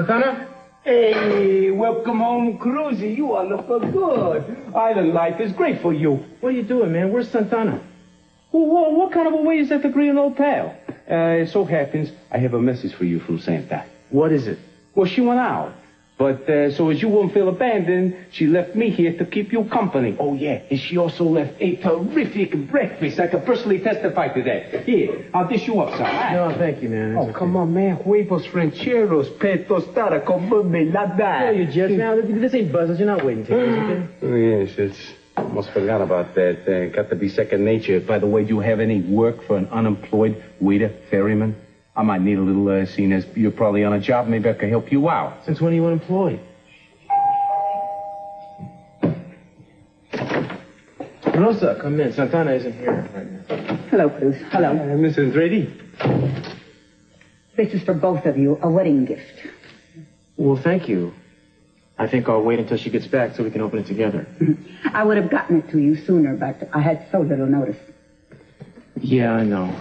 Santana? Hey, welcome home, Cruzy. You all look good. Island life is great for you. What are you doing, man? Where's Santana? Well, what kind of a way is that to greet an old pal? It so happens I have a message for you from Santa. What is it? Well, she went out. But so as you won't feel abandoned, she left me here to keep you company. Oh, yeah. And she also left a terrific breakfast. I can personally testify to that. Here, I'll dish you up some. Right? No, thank you, man. Oh, come on, man. Huevos rancheros, pe tostada con mermelada. Yeah, you just now. This ain't buzzers. You're not waiting tables, okay? Oh, yes, it's... Almost forgot about that. Got to be second nature. By the way, do you have any work for an unemployed waiter, ferryman? I might need a little, seeing as you're probably on a job. Maybe I can help you out. Since when are you unemployed? Rosa, come in. Santana isn't here right now. Hello, Cruz. Hello. Mrs. Brady. This is for both of you, a wedding gift. Well, thank you. I think I'll wait until she gets back so we can open it together. I would have gotten it to you sooner, but I had so little notice. Yeah, I know.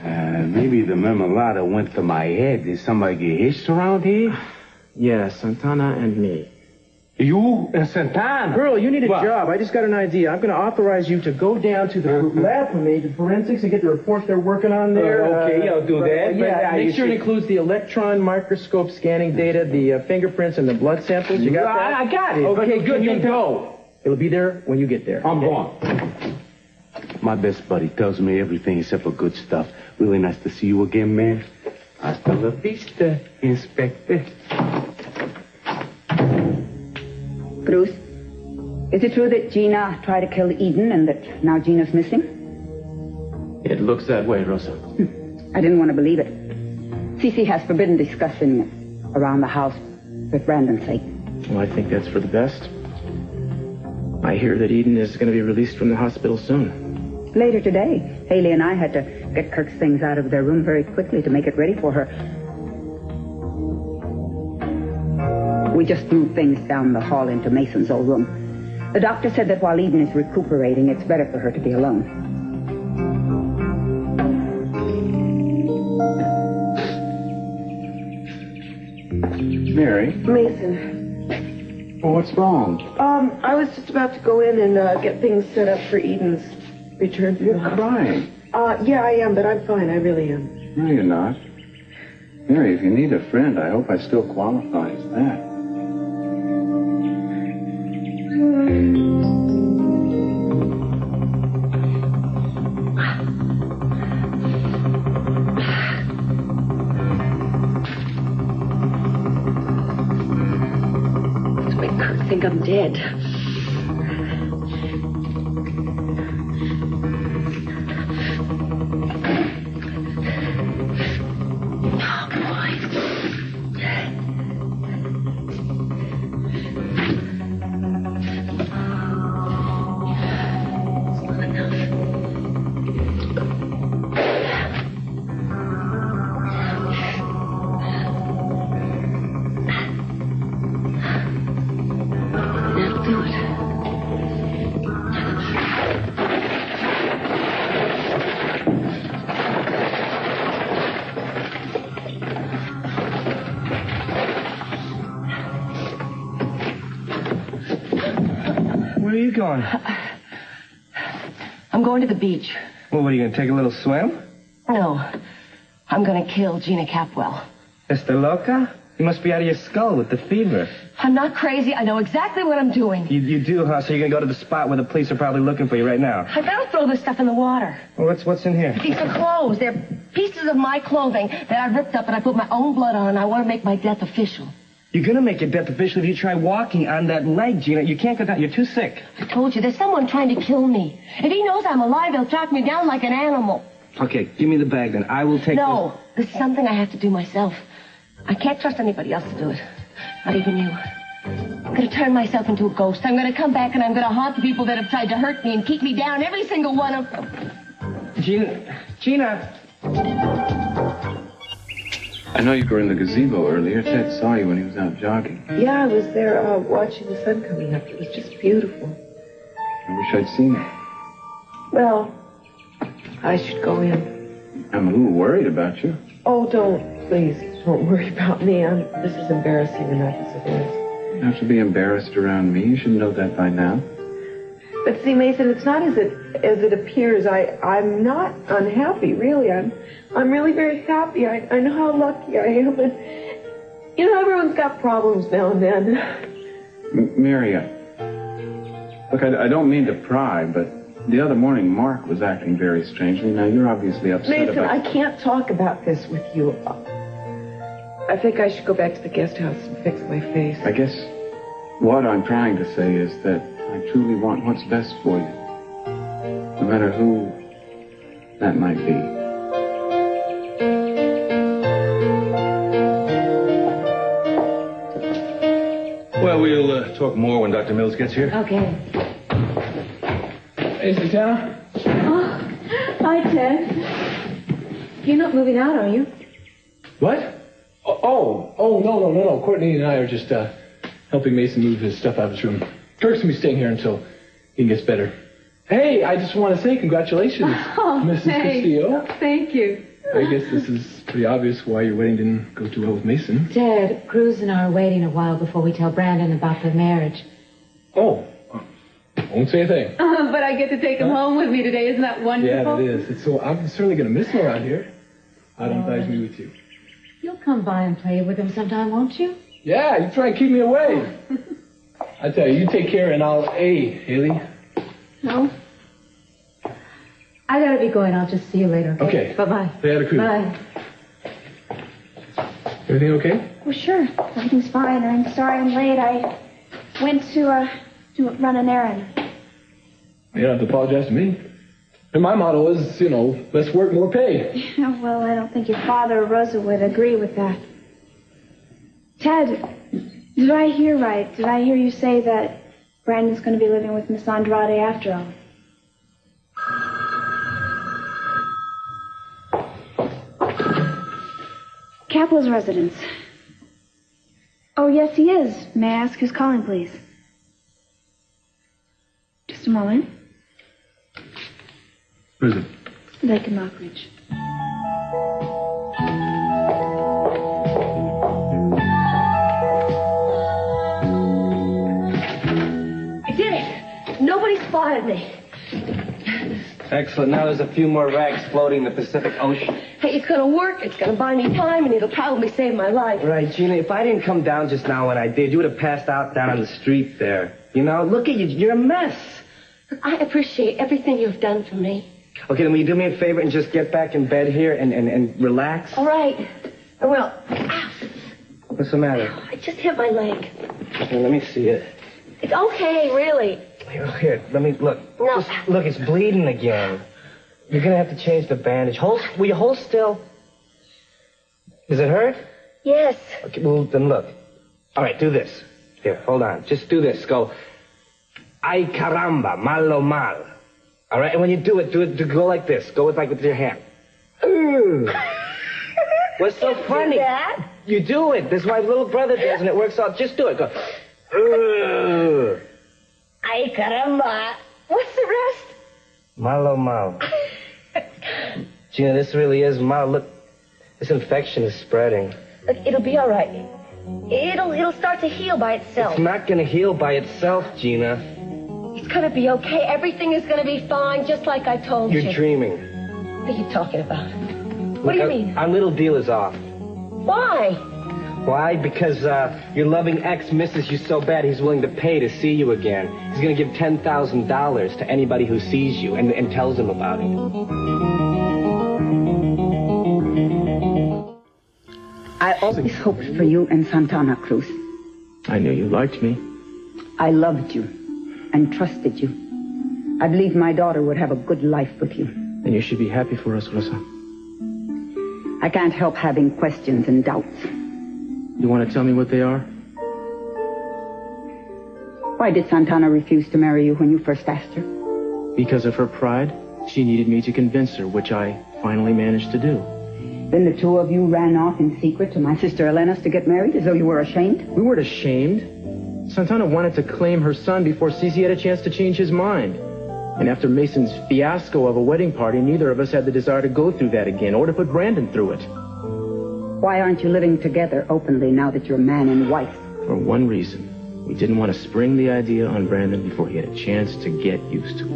Maybe the marmalada went to my head. Did somebody get hitched around here? Yeah, Santana and me. You and Santana? Girl, you need a job. I just got an idea. I'm going to authorize you to go down to the lab for me, the forensics, and get the report they're working on there. Okay, I'll do that. Yeah, make sure it includes the electron microscope scanning data, the fingerprints, and the blood samples. You got that? I got it. Okay, good. You go. It'll be there when you get there. I'm gone. My best buddy tells me everything except for good stuff. Really nice to see you again, man. Hasta la vista, Inspector. Cruz, is it true that Gina tried to kill Eden and that now Gina's missing? It looks that way, Rosa. I didn't want to believe it. Cece has forbidden discussing it around the house for Brandon's sake. Well, I think that's for the best. I hear that Eden is going to be released from the hospital soon. Later today, Haley and I had to get Kirk's things out of their room very quickly to make it ready for her. We just moved things down the hall into Mason's old room. The doctor said that while Eden is recuperating, it's better for her to be alone. Mary? Mason. Well, what's wrong? I was just about to go in and get things set up for Eden's return to the house. You're crying. Yeah, I am, but I'm fine. I really am. No, you're not. Mary, if you need a friend, I hope I still qualify as that. Let's make Kurt think I'm dead. Where are you going? I'm going to the beach. Well, what, are you going to take a little swim? No, I'm going to kill Gina Capwell. Esta loca? You must be out of your skull with the fever. I'm not crazy. I know exactly what I'm doing. You do, huh? So you're going to go to the spot where the police are probably looking for you right now. I better throw this stuff in the water. Well, what's in here? These are clothes. They're pieces of my clothing that I ripped up and I put my own blood on, and I want to make my death official. You're going to make your death official if you try walking on that leg, Gina. You can't go down. You're too sick. I told you, there's someone trying to kill me. If he knows I'm alive, he'll track me down like an animal. Okay, give me the bag then. I will take No, this is something I have to do myself. I can't trust anybody else to do it. Not even you. I'm going to turn myself into a ghost. I'm going to come back and I'm going to haunt the people that have tried to hurt me and keep me down, every single one of them. Gina. I know you were in the gazebo earlier. Ted saw you when he was out jogging. Yeah, I was there watching the sun coming up. It was just beautiful. I wish I'd seen it. Well, I should go in. I'm a little worried about you. Oh, don't, please. Don't worry about me. This is embarrassing enough as it is. You don't have to be embarrassed around me. You should know that by now. But see, Mason, it's not as it appears. I'm not unhappy, really. I'm really very happy. I know how lucky I am. And, you know, everyone's got problems now and then. Mary, look, I don't mean to pry, but the other morning Mark was acting very strangely. Now, you're obviously upset Mason, about... I can't talk about this with you. I think I should go back to the guest house and fix my face. I guess what I'm trying to say is that I truly want what's best for you, no matter who that might be. Well, we'll talk more when Dr. Mills gets here. Okay. Hey, Santana. Oh, hi, Ted. You're not moving out, are you? What? Oh, no. Courtney and I are just helping Mason move his stuff out of his room. Kirk's going to be staying here until he gets better. Hey, I just want to say congratulations, Mrs. Castillo. Thank you. I guess this is pretty obvious why your wedding didn't go too well with Mason. Ted, Cruz and I are waiting a while before we tell Brandon about the marriage. Oh, won't say a thing. But I get to take him home with me today. Isn't that wonderful? Yeah, it is. I'm certainly going to miss him around here. I'd invite me with you. You'll come by and play with him sometime, won't you? Yeah, you try and keep me away. I tell you take care and I'll... Hey, Haley. No. I gotta be going. I'll just see you later. Okay. Bye-bye. Stay out of Cruz. Bye. Everything okay? Well, sure. Everything's fine. I'm sorry I'm late. I went to run an errand. You don't have to apologize to me. And my motto is, less work, more pay. Yeah, well, I don't think your father or Rosa would agree with that. Ted, did I hear right? Did I hear you say that Brandon's going to be living with Miss Andrade after all? Capel's residence. Oh, yes, he is. May I ask who's calling, please? Just a moment. Who is it? Lake and Lockridge. I did it. Nobody spotted me. Excellent. Now there's a few more rags floating in the Pacific Ocean. Hey, it's gonna work. It's gonna buy me time, and it'll probably save my life. Right, Gina, if I didn't come down just now when I did, you would have passed out down on the street there. Look at you. You're a mess. I appreciate everything you've done for me. Okay, then will you do me a favor and just get back in bed here and relax? All right. I will. Ow. What's the matter? I just hit my leg. Here, let me see it. It's okay, really. Here, let me look. No. Just, look, it's bleeding again. You're gonna have to change the bandage. Will you hold still? Does it hurt? Yes. Okay, well, then look. All right, do this. Here, hold on. Just do this. Go. Ay caramba, malo mal. All right, and when you do it, go like this. Go with your hand. What's so funny? Do that? You do it. This is my little brother does, and it works out. Just do it. Go. Ay, caramba. What's the rest? Malo mal. Gina, this really is mal. Look, this infection is spreading. Look, it'll be all right. It'll start to heal by itself. It's not gonna heal by itself, Gina. It's gonna be okay. Everything is gonna be fine, just like I told you. You're dreaming. What are you talking about? What do you mean? Our little deal is off. Why? Why? Because your loving ex misses you so bad he's willing to pay to see you again. He's going to give $10,000 to anybody who sees you and tells him about it. I always hoped for you and Santana, Cruz. I knew you liked me. I loved you and trusted you. I believed my daughter would have a good life with you. And you should be happy for us, Rosa. I can't help having questions and doubts. You want to tell me what they are? Why did Santana refuse to marry you when you first asked her? Because of her pride. She needed me to convince her, which I finally managed to do. Then the two of you ran off in secret to my sister Elena's to get married, as though you were ashamed? We weren't ashamed. Santana wanted to claim her son before Cece had a chance to change his mind. And after Mason's fiasco of a wedding party, neither of us had the desire to go through that again, or to put Brandon through it. Why aren't you living together openly now that you're man and wife? For one reason. We didn't want to spring the idea on Brandon before he had a chance to get used to it.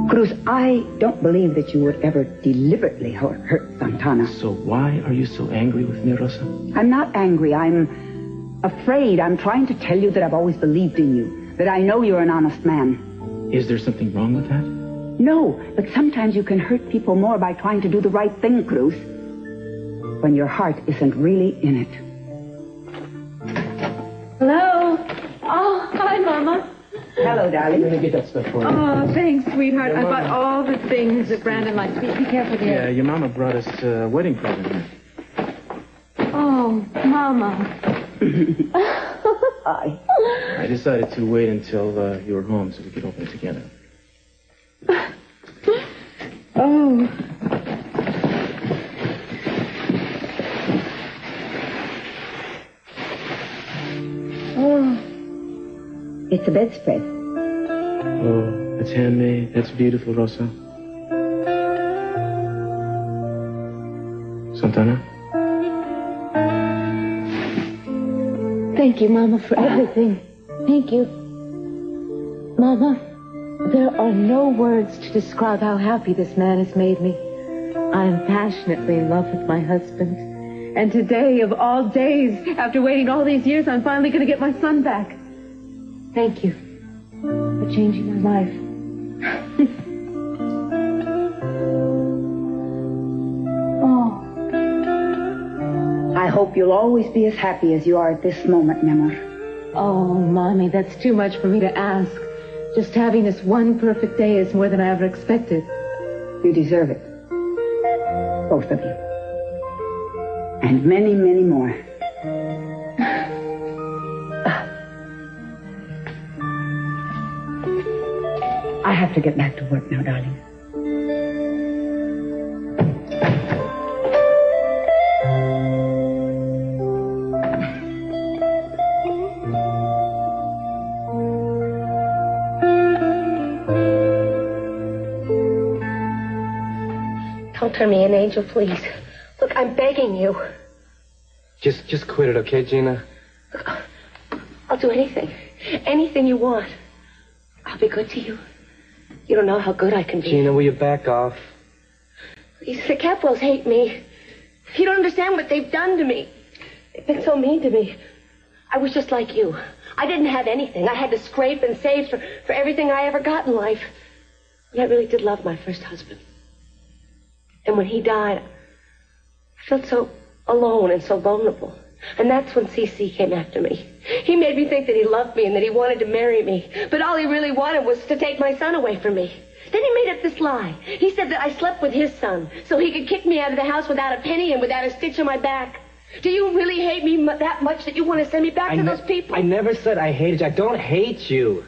Cruz, I don't believe that you would ever deliberately hurt Santana. So why are you so angry with me, Rosa? I'm not angry. I'm afraid. I'm trying to tell you that I've always believed in you, that I know you're an honest man. Is there something wrong with that? No, but sometimes you can hurt people more by trying to do the right thing, Cruz, when your heart isn't really in it. Hello? Oh, hi, Mama. Hello, darling. I'm going to get that stuff for you. Oh, thanks, sweetheart. I bought all the things that Brandon likes. Be careful, dear. Yeah, your mama brought us a wedding present here. Oh, Mama. Hi. I decided to wait until you were home so we could open it together. Oh. Oh. It's a bedspread. Oh, it's handmade. That's beautiful, Rosa. Santana? Thank you, Mama, for everything. Thank you. Mama, there are no words to describe how happy this man has made me. I am passionately in love with my husband. And today, of all days, after waiting all these years, I'm finally going to get my son back. Thank you for changing my life. Oh. I hope you'll always be as happy as you are at this moment, mi amor. Oh, Mommy, that's too much for me to ask. Just having this one perfect day is more than I ever expected. You deserve it. Both of you. And many, many more. I have to get back to work now, darling. Don't turn me in, Angel, please. Look, I'm begging you. Just quit it, okay, Gina? Look, I'll do anything. Anything you want. I'll be good to you. You don't know how good I can be. Gina, will you back off? Please, the Capwells hate me. You don't understand what they've done to me. They've been so mean to me. I was just like you. I didn't have anything. I had to scrape and save for everything I ever got in life. And I really did love my first husband. And when he died, I felt so alone and so vulnerable. And that's when CC came after me. He made me think that he loved me and that he wanted to marry me. But all he really wanted was to take my son away from me. Then he made up this lie. He said that I slept with his son so he could kick me out of the house without a penny and without a stitch on my back. Do you really hate me that much that you want to send me back to those people? I never said I hated you. I don't hate you.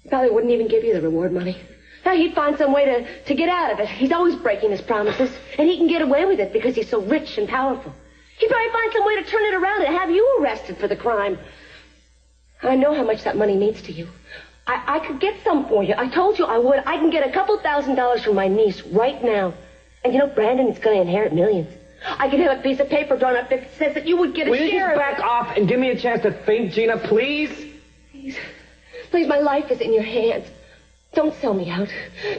He probably wouldn't even give you the reward money. Now, he'd find some way to get out of it. He's always breaking his promises, and he can get away with it because he's so rich and powerful. He'd probably find some way to turn it around and have you arrested for the crime. I know how much that money means to you. I could get some for you. I told you I would. I can get a couple $1,000s from my niece right now. And you know, Brandon is going to inherit millions. I can have a piece of paper drawn up that says that you would get a share of it. Will you just back off and give me a chance to think, Gina, please? Please. Please, my life is in your hands. Don't sell me out.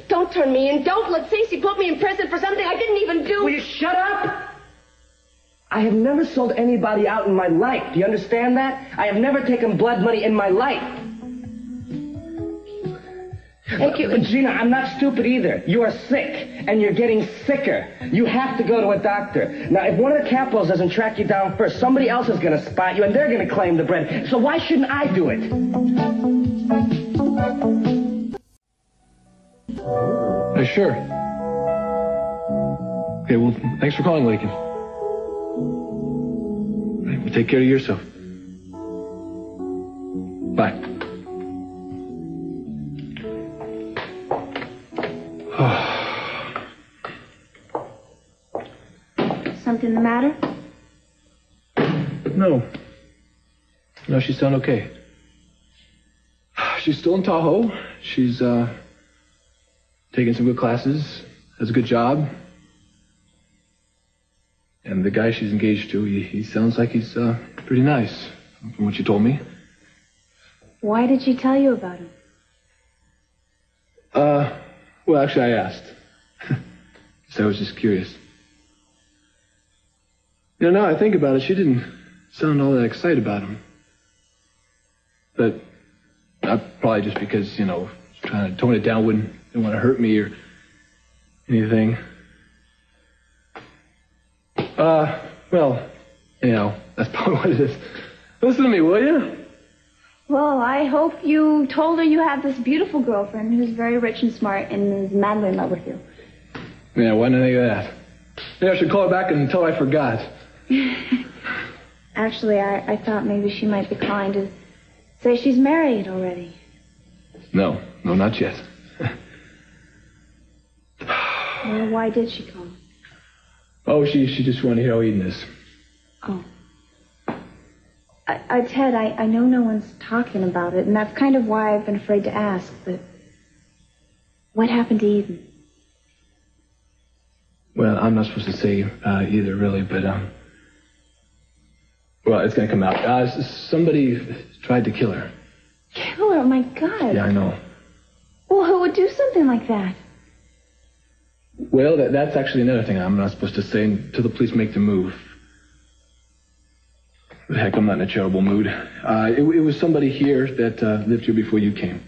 Don't turn me in. Don't let Cece put me in prison for something I didn't even do. Will you shut up? I have never sold anybody out in my life. Do you understand that? I have never taken blood money in my life. Thank you. But Gina, I'm not stupid either. You are sick, and you're getting sicker. You have to go to a doctor. Now, if one of the Capwells doesn't track you down first, somebody else is going to spot you, and they're going to claim the bread. So why shouldn't I do it? Sure. Okay, well, thanks for calling, Lakin. Right, well, take care of yourself. Bye. Something the matter? No, she's done okay. She's still in Tahoe. She's taking some good classes. has a good job. And the guy she's engaged to, he sounds like he's pretty nice, from what you told me. Why did she tell you about him? Well, actually, I asked. So I was just curious. You know, now I think about it, she didn't sound all that excited about him. But probably just because, you know, trying to tone it down, didn't want to hurt me or anything. Well, anyhow, that's probably what it is. Listen to me, will you? Well, I hope you told her you have this beautiful girlfriend who's very rich and smart and is madly in love with you. Yeah, why didn't I think of that? Maybe I should call her back and tell her I forgot. Actually, I thought maybe she might be calling to say she's married already. No, not yet. Well, why did she call? Oh, she just wanted to hear how Eden is. Oh. Ted, I know no one's talking about it, and that's kind of why I've been afraid to ask, but what happened to Eden? Well, I'm not supposed to say either, really, but, well, it's going to come out. Somebody tried to kill her. Kill her? Oh, my God. Yeah, I know. Well, who would do something like that? Well, that's actually another thing I'm not supposed to say until the police make the move. But heck, I'm not in a terrible mood. It was somebody here that lived here before you came.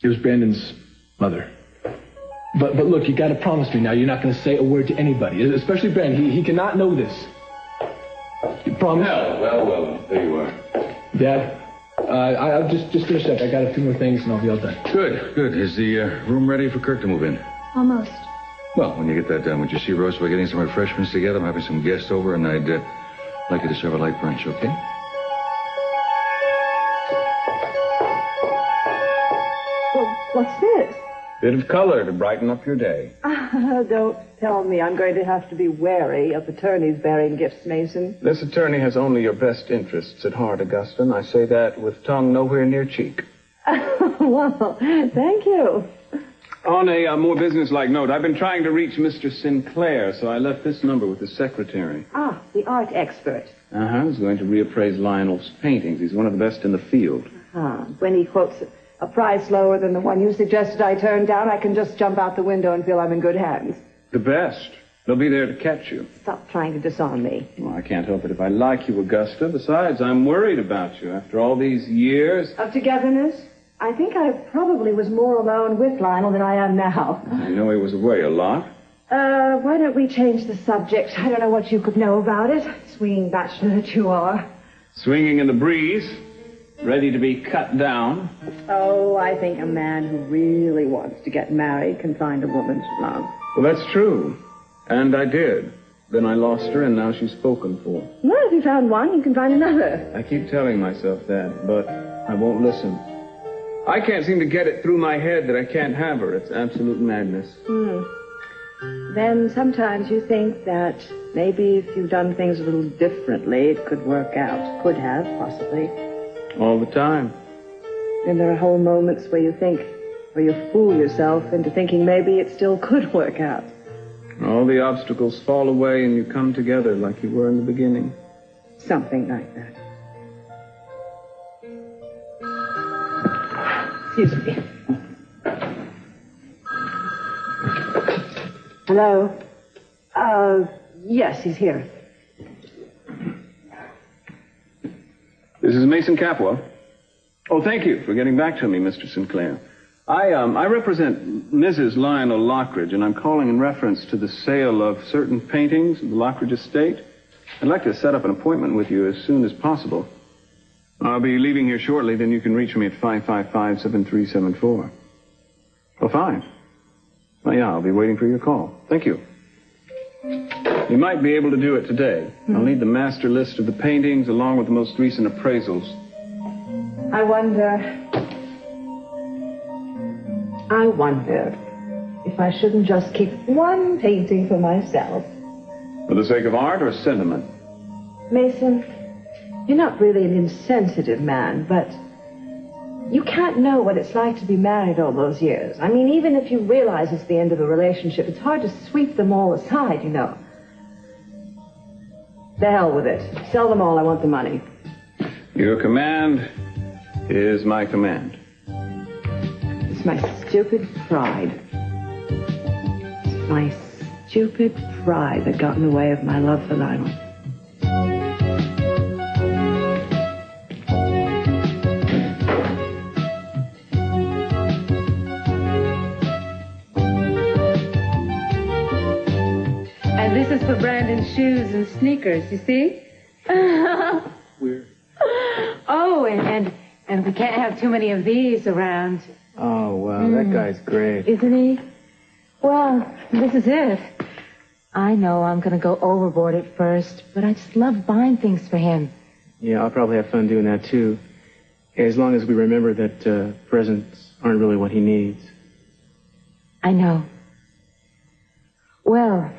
It was Brandon's mother. But look, you got to promise me now you're not going to say a word to anybody, especially Brandon. He cannot know this. You promise? Well, there you are. Dad, I'll just finish up. I got a few more things and I'll be all done. Good. Is the room ready for Kirk to move in? Almost. Well, when you get that done, would you see Rose by getting some refreshments together? I'm having some guests over, and I'd like you to serve a light brunch, okay? Well, what's this? Bit of color to brighten up your day. Don't tell me I'm going to have to be wary of attorneys bearing gifts, Mason. This attorney has only your best interests at heart, Augusta, and I say that with tongue nowhere near cheek. Well, thank you. On a more businesslike note, I've been trying to reach Mr. Sinclair, so I left this number with the secretary. Ah, the art expert. He's going to reappraise Lionel's paintings. He's one of the best in the field. When he quotes a price lower than the one you suggested I turn down, I can just jump out the window and feel I'm in good hands. The best. They'll be there to catch you. Stop trying to disarm me. Well, I can't help it if I like you, Augusta. Besides, I'm worried about you after all these years. Of togetherness? I think I probably was more alone with Lionel than I am now. I know he was away a lot. Why don't we change the subject? I don't know what you could know about it. Swinging bachelor that you are. Swinging in the breeze, ready to be cut down. Oh, I think a man who really wants to get married can find a woman's love. Well, that's true. And I did. Then I lost her, and now she's spoken for. Well, if you found one, you can find another. I keep telling myself that, but I won't listen. I can't seem to get it through my head that I can't have her. It's absolute madness. Then sometimes you think that maybe if you've done things a little differently, it could work out. Could have, possibly. All the time. And there are whole moments where you think, where you fool yourself into thinking maybe it still could work out. All the obstacles fall away and you come together like you were in the beginning. Something like that. Excuse me. Hello? Yes, he's here. This is Mason Capwell. Oh, thank you for getting back to me, Mr. Sinclair. I represent Mrs. Lionel Lockridge, and I'm calling in reference to the sale of certain paintings of the Lockridge estate. I'd like to set up an appointment with you as soon as possible. I'll be leaving here shortly, then you can reach me at 555-7374. Oh, fine. Well, yeah, I'll be waiting for your call. Thank you. You might be able to do it today. I'll need the master list of the paintings along with the most recent appraisals. I wonder if I shouldn't just keep one painting for myself. For the sake of art or sentiment? Mason, you're not really an insensitive man, but You can't know what it's like to be married all those years. I mean, even if you realize it's the end of the relationship, it's hard to sweep them all aside, you know. The hell with it. Sell them all. I want the money. Your command is my command. It's my stupid pride. It's my stupid pride that got in the way of my love for Lionel. And this is for Brandon's shoes and sneakers, you see? Weird. Oh, and we can't have too many of these around. Oh, wow, that guy's great. Isn't he? Well, this is it. I know I'm going to go overboard at first, but I just love buying things for him. Yeah, I'll probably have fun doing that, too. As long as we remember that presents aren't really what he needs. I know. Well,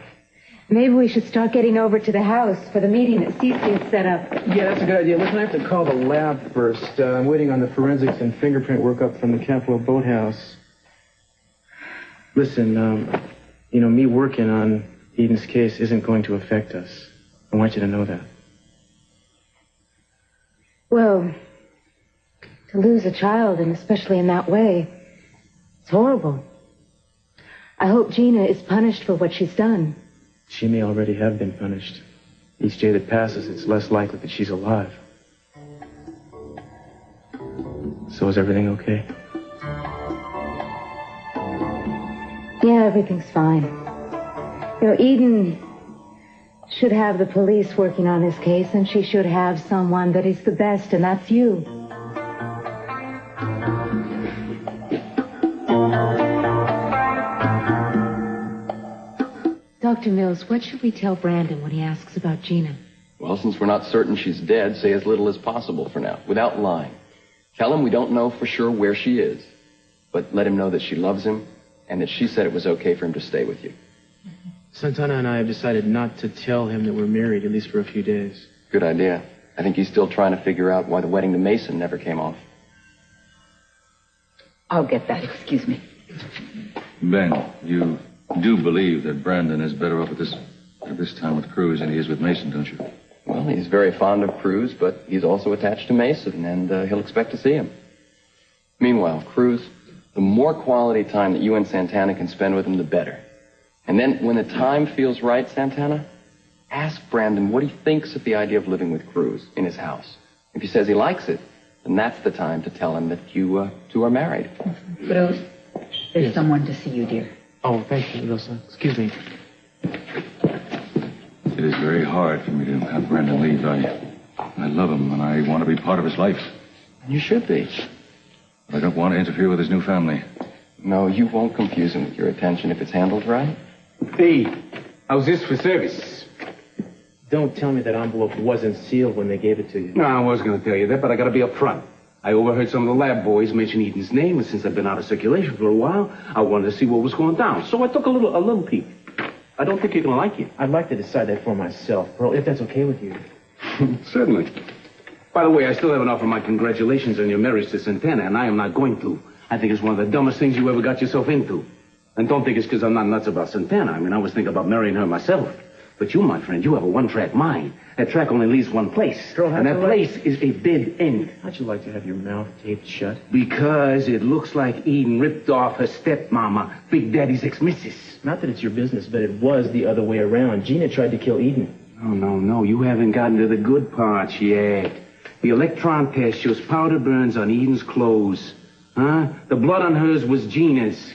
maybe we should start getting over to the house for the meeting that Cece has set up. Yeah, that's a good idea. Listen, I have to call the lab first. I'm waiting on the forensics and fingerprint workup from the Capitol boathouse. Listen, me working on Eden's case isn't going to affect us. I want you to know that. Well, to lose a child, and especially in that way, it's horrible. I hope Gina is punished for what she's done. She may already have been punished. Each day that passes, it's less likely that she's alive. So is everything okay? Yeah, everything's fine. You know, Eden should have the police working on his case, and she should have someone that is the best, and that's you. Dr. Mills, what should we tell Brandon when he asks about Gina? Well, since we're not certain she's dead, say as little as possible for now, without lying. Tell him we don't know for sure where she is, but let him know that she loves him and that she said it was okay for him to stay with you. Santana and I have decided not to tell him that we're married, at least for a few days. Good idea. I think he's still trying to figure out why the wedding to Mason never came off. I'll get that. Excuse me. Ben, you do believe that Brandon is better off at this time with Cruz than he is with Mason, don't you? Well, he's very fond of Cruz, but he's also attached to Mason, and he'll expect to see him. Meanwhile, Cruz, the more quality time that you and Santana can spend with him, the better. And then, when the time feels right, Santana, ask Brandon what he thinks of the idea of living with Cruz in his house. If he says he likes it, then that's the time to tell him that you two are married. Cruz, there's someone to see you, dear. Oh, thank you, Rosa. Excuse me. It is very hard for me to have Brandon leave. I love him, and I want to be part of his life. You should be. I don't want to interfere with his new family. No, you won't confuse him with your attention if it's handled right. Hey, how's this for service? Don't tell me that envelope wasn't sealed when they gave it to you. No, I was going to tell you that, but I got to be upfront. I overheard some of the lab boys mention Eden's name, and since I've been out of circulation for a while, I wanted to see what was going down. So I took a little peek. I don't think you're going to like it. I'd like to decide that for myself, Pearl, if that's okay with you. Certainly. By the way, I still haven't offered my congratulations on your marriage to Santana, and I am not going to. I think it's one of the dumbest things you ever got yourself into. And don't think it's because I'm not nuts about Santana. I mean, I was thinking about marrying her myself. But you, my friend, you have a one-track mind. That track only leads one place. Girl, and that place is a dead end. How'd you like to have your mouth taped shut? Because it looks like Eden ripped off her stepmama, Big Daddy's ex-missus. Not that it's your business, but it was the other way around. Gina tried to kill Eden. No. You haven't gotten to the good parts yet. The electron test shows powder burns on Eden's clothes. Huh? The blood on hers was Gina's.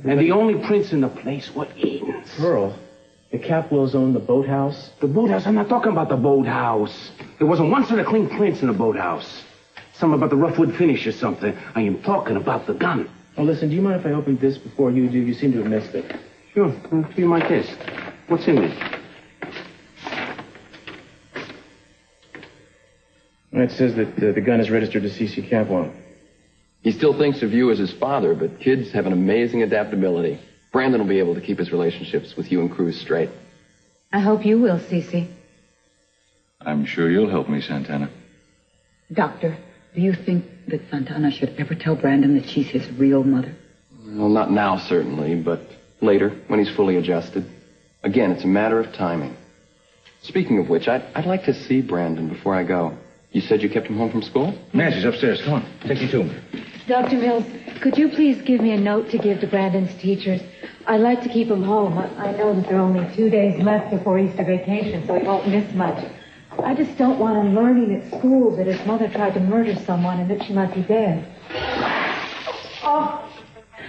And the only prints in the place were Eden's. Pearl, the Capwells own the boathouse? The boathouse? I'm not talking about the boathouse. There wasn't one set of clean prints in the boathouse. Something about the rough wood finish or something. I am talking about the gun. Oh, listen, do you mind if I open this before you do? You seem to have missed it. Sure. Be my test. What's in there? It says that the gun is registered to C.C. Capwell. He still thinks of you as his father, but kids have an amazing adaptability. Brandon will be able to keep his relationships with you and Cruz straight. I hope you will, Cece. I'm sure you'll help me, Santana. Doctor, Do you think that Santana should ever tell Brandon that she's his real mother? Well, not now, certainly, but later, when he's fully adjusted. Again, it's a matter of timing. Speaking of which, I'd like to see Brandon before I go. You said you kept him home from school? Yeah, she's upstairs. Come on, take you to him. Dr. Mills, could you please give me a note to give to Brandon's teachers? I'd like to keep him home. I know that there are only 2 days left before Easter vacation, so he won't miss much. I just don't want him learning at school that his mother tried to murder someone and that she might be dead. Oh,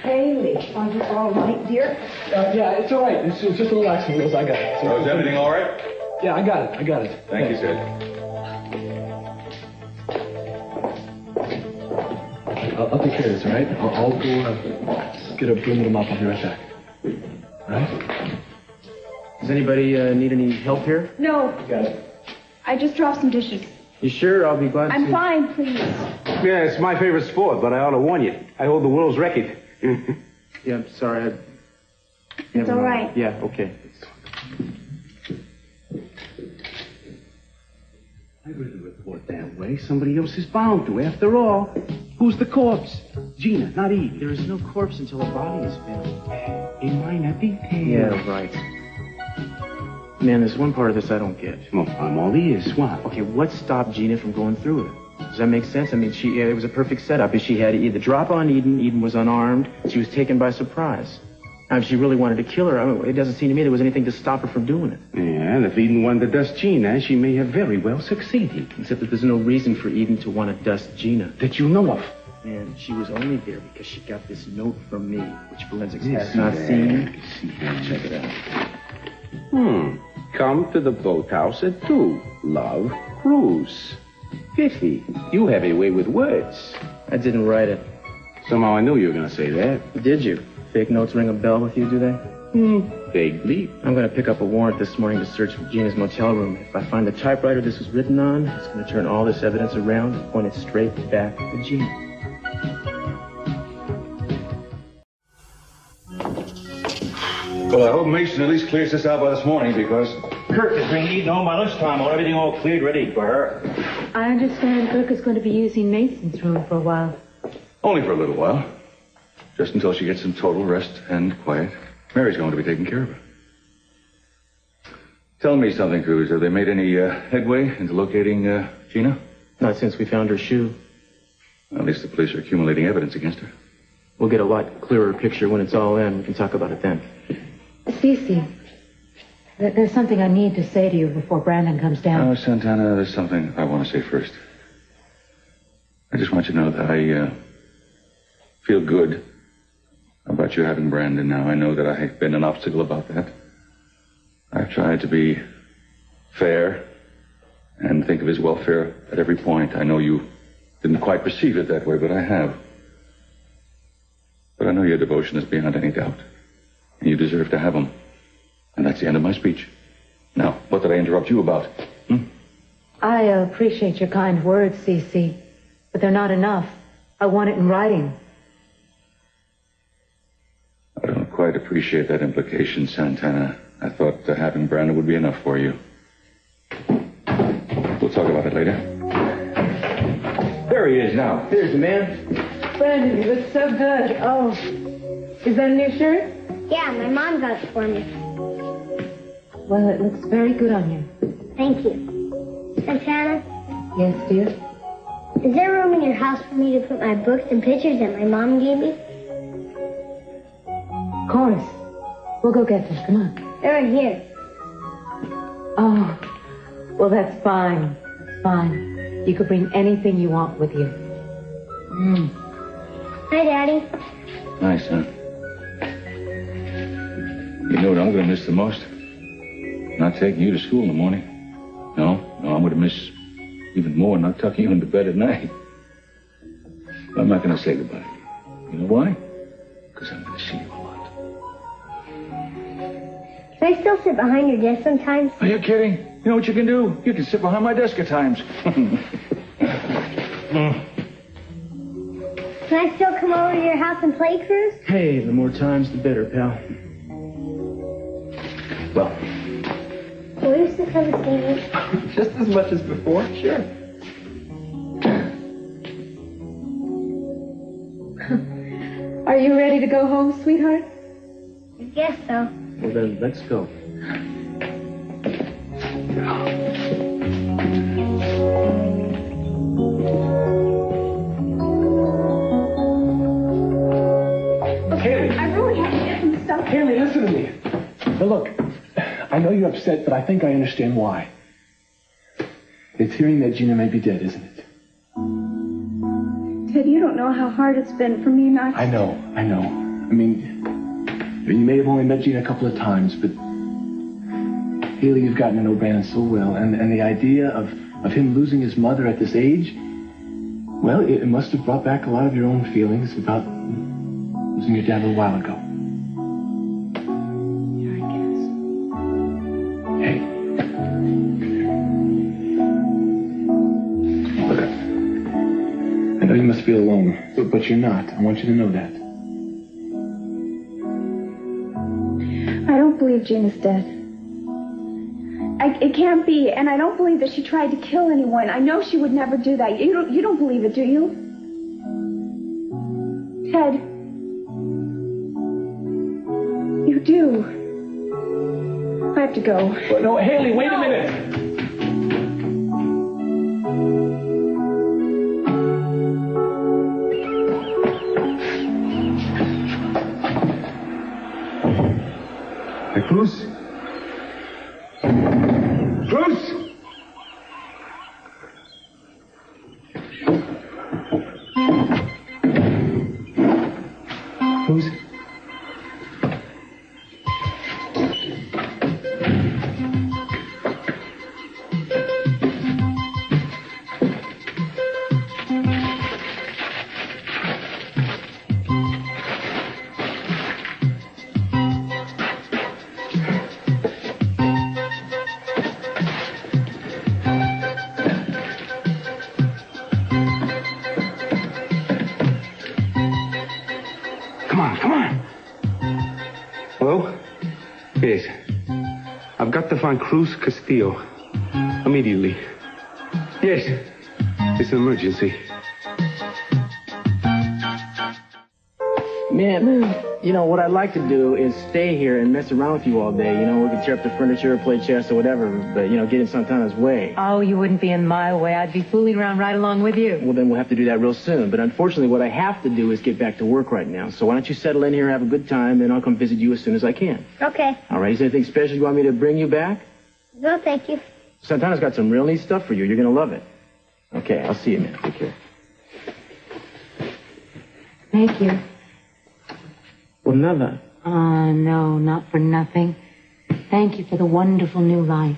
Haley, are you all right, dear? Yeah, it's all right. It's just a little accident, Mills. I got it. So is everything all right? Yeah, I got it. Thank you, sir. I'll take care of this, all right? I'll go get a broom and a mop. I'll be right back. All right? Does anybody need any help here? No, Got it. I just dropped some dishes. You sure? I'll be glad to. I'm fine, please. Yeah, it's my favorite sport, but I ought to warn you. I hold the world's record. Yeah, I'm sorry. It's all right. Yeah, okay. I wouldn't report that way. Somebody else is bound to. After all, who's the corpse? Gina, not Eve. There is no corpse until a body is found. A minor detail. Yeah, right. Man, there's one part of this I don't get. Well, I'm all ears. What? Okay, what stopped Gina from going through it? Does that make sense? I mean, it was a perfect setup. She had either drop on Eden. Eden was unarmed. She was taken by surprise. Now, if she really wanted to kill her, it doesn't seem to me there was anything to stop her from doing it. Yeah, and if Eden wanted to dust Gina, she may have very well succeeded. Except that there's no reason for Eden to want to dust Gina. That you know of. And she was only there because she got this note from me, which forensics has not seen. Check it out. Come to the boathouse at 2. Love, Cruz. Piffy, you have a way with words. I didn't write it. Somehow I knew you were going to say that. Did you? Fake notes ring a bell with you, do they? Vaguely. I'm going to pick up a warrant this morning to search Gina's motel room. If I find the typewriter this was written on, it's going to turn all this evidence around and point it straight back to Gina. Well, I hope Mason at least clears this out by this morning, because Kirk is bringing Eden home by lunchtime. I'll everything all cleared, ready for her. I understand Kirk is going to be using Mason's room for a while. only for a little while. Just until she gets some total rest and quiet. Mary's going to be taking care of her. Tell me something, Cruz. Have they made any headway into locating Gina? Not since we found her shoe. At least the police are accumulating evidence against her. We'll get a lot clearer picture when it's all in. We can talk about it then. Cece, there's something I need to say to you before Brandon comes down. Oh, Santana, there's something I want to say first. I just want you to know that I feel good about you having Brandon now. I know that I have been an obstacle about that. I've tried to be fair and think of his welfare at every point. I know you didn't quite perceive it that way, but I have. But I know your devotion is beyond any doubt. And you deserve to have him. And that's the end of my speech. Now, what did I interrupt you about? I appreciate your kind words, Cece, but they're not enough. I want it in writing. I don't quite appreciate that implication, Santana. I thought having Brandon would be enough for you. We'll talk about it later. There he is now. Here's the man. Brandon, you look so good. Oh, is that a new shirt? Yeah, my mom got it for me. Well, it looks very good on you. Thank you. Santana? Yes, dear? Is there room in your house for me to put my books and pictures that my mom gave me? Of course. We'll go get them. Come on. They're in here. Oh, well, that's fine. It's fine. You could bring anything you want with you. Hi, Daddy. Nice, huh? You know what I'm going to miss the most? Not taking you to school in the morning. No, I'm going to miss even more not tucking you into bed at night. I'm not going to say goodbye. You know why? Because I'm going to see you a lot. Can I still sit behind your desk sometimes? Are you kidding? You know what you can do? You can sit behind my desk at times. Can I still come over to your house and play, Cruz? Hey, the more times the better, pal. Well, Will you still come and see me? just as much as before? Sure. Are you ready to go home, sweetheart? I guess so. Well, then, let's go. Okay, I really have to get some stuff. Haley, listen to me. Now look, I know you're upset, but I think I understand why. It's hearing that Gina may be dead, isn't it? Ted, you don't know how hard it's been for me not to... I know. I mean, you may have only met Gina a couple of times, but Haley, you've gotten to know Brandon so well, and the idea of him losing his mother at this age, well, it must have brought back a lot of your own feelings about losing your dad a little while ago. Yeah, I guess. Hey. Look, I know you must feel alone, but you're not. I want you to know that. I don't believe Gina's dead. It can't be, and I don't believe that she tried to kill anyone. I know she would never do that. You don't believe it, do you? Ted. You do. I have to go. Well, no, Haley, wait a minute. Hey, Cruz? Cruz! Who's... Come on. Hello? Yes. I've got to find Cruz Castillo. Immediately. Yes. It's an emergency. Man, you know, what I'd like to do is stay here and mess around with you all day. You know, we could tear up the furniture, play chess or whatever, but, you know, get in Santana's way. Oh, you wouldn't be in my way. I'd be fooling around right along with you. Well, then we'll have to do that real soon. But unfortunately, what I have to do is get back to work right now. So why don't you settle in here, have a good time, and I'll come visit you as soon as I can. Okay. All right, is there anything special you want me to bring you back? No, thank you. Santana's got some real neat stuff for you. You're going to love it. Okay, I'll see you, man. Take care. Thank you. Well, nada. No, not for nothing. Thank you for the wonderful new life.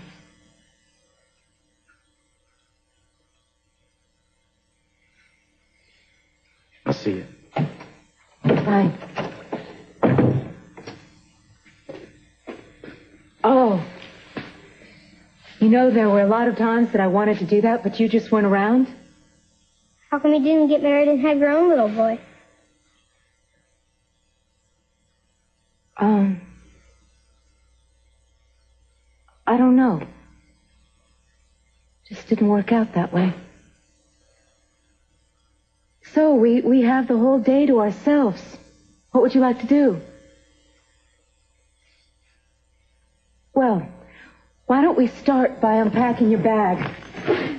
I'll see you. Bye. Oh. You know, there were a lot of times that I wanted to do that, but you just weren't around. How come you didn't get married and have your own little boy? I don't know. Just didn't work out that way. So we have the whole day to ourselves. What would you like to do? Well, why don't we start by unpacking your bag?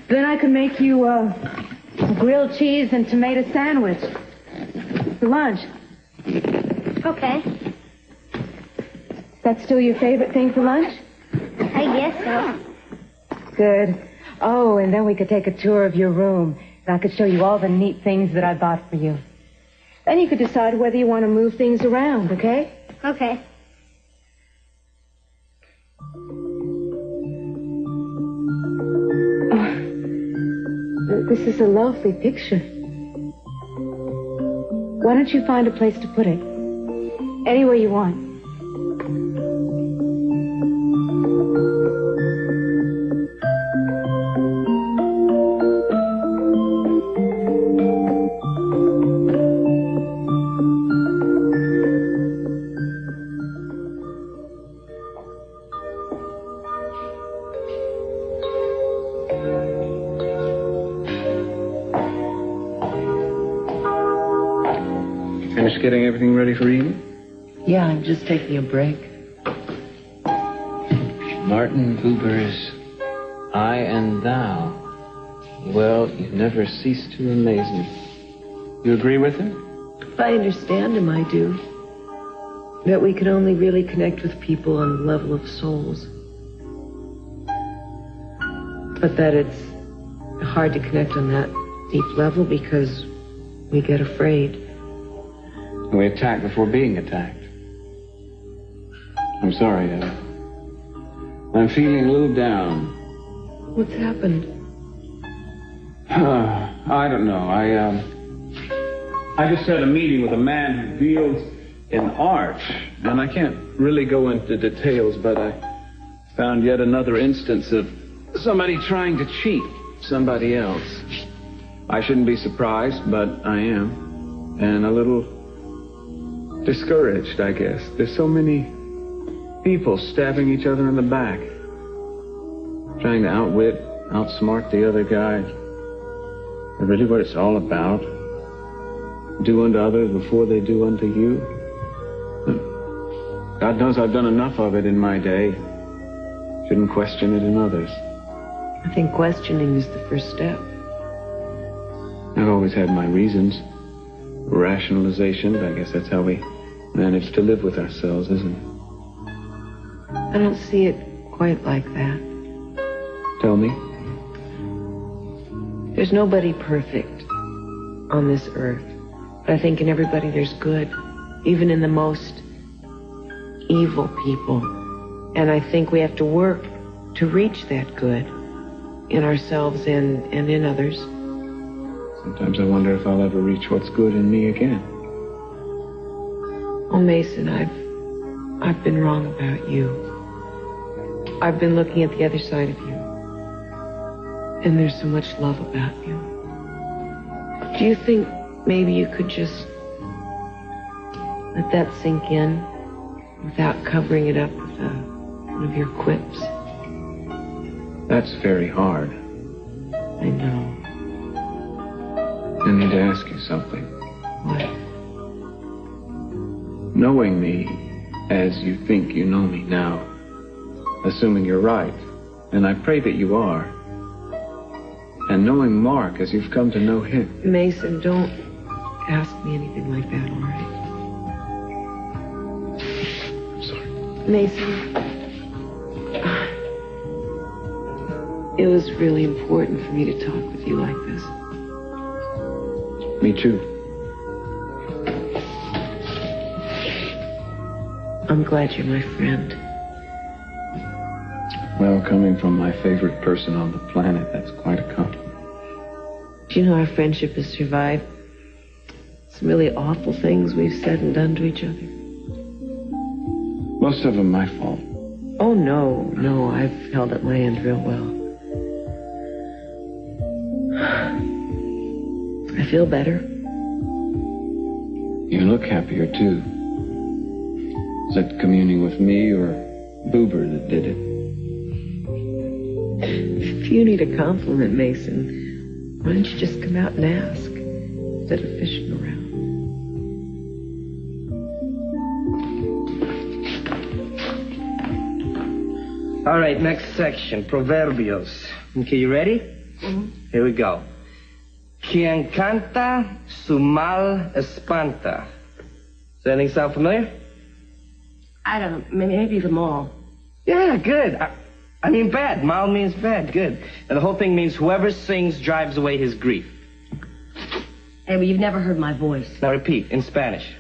Then I can make you a grilled cheese and tomato sandwich for lunch. Okay. That's still your favorite thing for lunch? I guess so. Good. Oh, and then we could take a tour of your room, and I could show you all the neat things that I bought for you. Then you could decide whether you want to move things around, okay? Okay. This is a lovely picture. Why don't you find a place to put it? Anywhere you want. Finished getting everything ready for evening? Yeah, I'm just taking a break. Martin Buber's I and Thou. Well, you never cease to amaze me. You agree with him? If I understand him, I do. That we can only really connect with people on the level of souls. But that it's hard to connect on that deep level because we get afraid. We attack before being attacked. I'm sorry, I'm feeling a little down. What's happened? I don't know. I just had a meeting with a man who deals in art, and I can't really go into details, but I found yet another instance of somebody trying to cheat somebody else. I shouldn't be surprised, but I am. And a little discouraged, I guess. There's so many people stabbing each other in the back, trying to outwit, outsmart the other guy. And really what it's all about. Do unto others before they do unto you. God knows I've done enough of it in my day. Shouldn't question it in others. I think questioning is the first step. I've always had my reasons. Rationalizations. I guess that's how we manage to live with ourselves, isn't it? I don't see it quite like that. Tell me. There's nobody perfect on this earth. But I think in everybody there's good, even in the most evil people. And I think we have to work to reach that good in ourselves and in others. Sometimes I wonder if I'll ever reach what's good in me again. Oh, Mason, I've been wrong about you. I've been looking at the other side of you. And there's so much love about you. Do you think maybe you could just let that sink in without covering it up with one of your quips? That's very hard. I know. I need to ask you something. What? Knowing me as you think you know me now, assuming you're right, and I pray that you are, and knowing Mark as you've come to know him. Mason, don't ask me anything like that, all right? I'm sorry. Mason, it was really important for me to talk with you like this. Me too. I'm glad you're my friend. Well, coming from my favorite person on the planet, that's quite a compliment. Do you know our friendship has survived some really awful things we've said and done to each other? Most of them my fault. Oh, no, I've held up my end real well. I feel better. You look happier, too. Is that communing with me or Buber that did it? If you need a compliment, Mason, why don't you just come out and ask instead of fishing around? All right, next section, proverbios. Okay, you ready? Mm-hmm. Here we go. Quien canta, su mal espanta. Does anything sound familiar? I don't know. Maybe the mall. Yeah, good. I mean bad. Mal means bad. Good. And the whole thing means whoever sings drives away his grief. Hey, well, you've never heard my voice. Now repeat, in Spanish.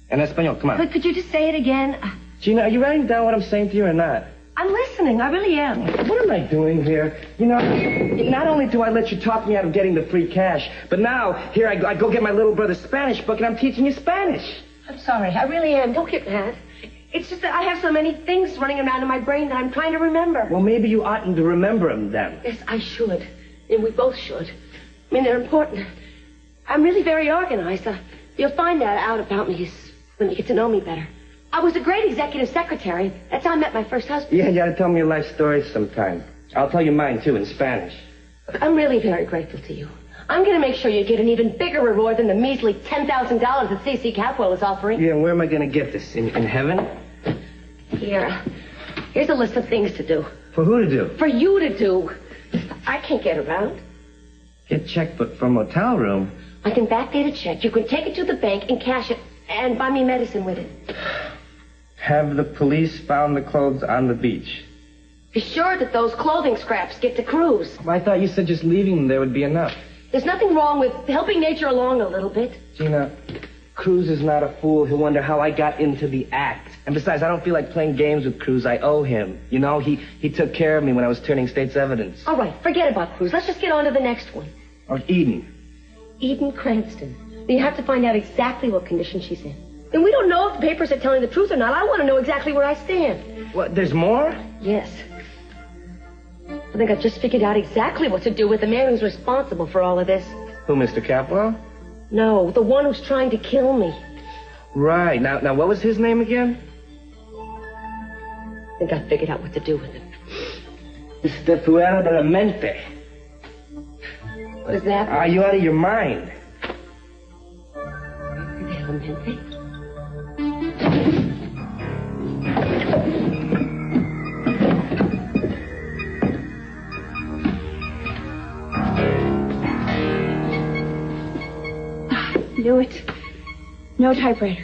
En español, come on. Could you just say it again? Gina, are you writing down what I'm saying to you or not? I'm listening. I really am. What am I doing here? You know, not only do I let you talk me out of getting the free cash, but now, here I go get my little brother's Spanish book and I'm teaching you Spanish. I'm sorry. I really am. Don't get mad. It's just that I have so many things running around in my brain that I'm trying to remember. Well, maybe you oughtn't to remember them then. Yes, I should. And we both should. I mean, they're important. I'm really very organized. You'll find that out about me when you get to know me better. I was a great executive secretary. That's how I met my first husband. Yeah, you gotta tell me your life story sometime. I'll tell you mine, too, in Spanish. I'm really very grateful to you. I'm going to make sure you get an even bigger reward than the measly $10,000 that C.C. Capwell is offering. Yeah, and where am I going to get this? In heaven? Here's a list of things to do. For who to do? For you to do. I can't get around. Get checkbook from motel room. I can backdate a check. You can take it to the bank and cash it and buy me medicine with it. Have the police found the clothes on the beach? Be sure that those clothing scraps get to Cruz. Well, I thought you said just leaving them there would be enough. There's nothing wrong with helping nature along a little bit. Gina, Cruz is not a fool. He'll wonder how I got into the act. And besides, I don't feel like playing games with Cruz. I owe him. You know, he took care of me when I was turning state's evidence. All right, forget about Cruz. Let's just get on to the next one. Or Eden. Eden Cranston. You have to find out exactly what condition she's in. And we don't know if the papers are telling the truth or not. I want to know exactly where I stand. What, there's more? Yes. I think I've just figured out exactly what to do with the man who's responsible for all of this. Who, Mr. Capwell? No, the one who's trying to kill me. Right. Now, what was his name again? I think I figured out what to do with him. Mr. Fuera de la Mente. What is that? Are you out of your mind? De la Mente? Knew it. No typewriter.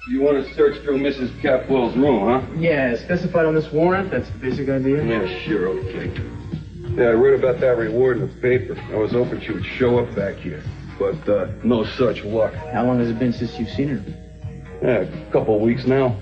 You want to search through Mrs. Capwell's room, huh? Yeah, specified on this warrant. That's the basic idea. Yeah, sure, okay. Yeah, I read about that reward in the paper. I was hoping she would show up back here, but no such luck. How long has it been since you've seen her? Yeah, a couple of weeks now.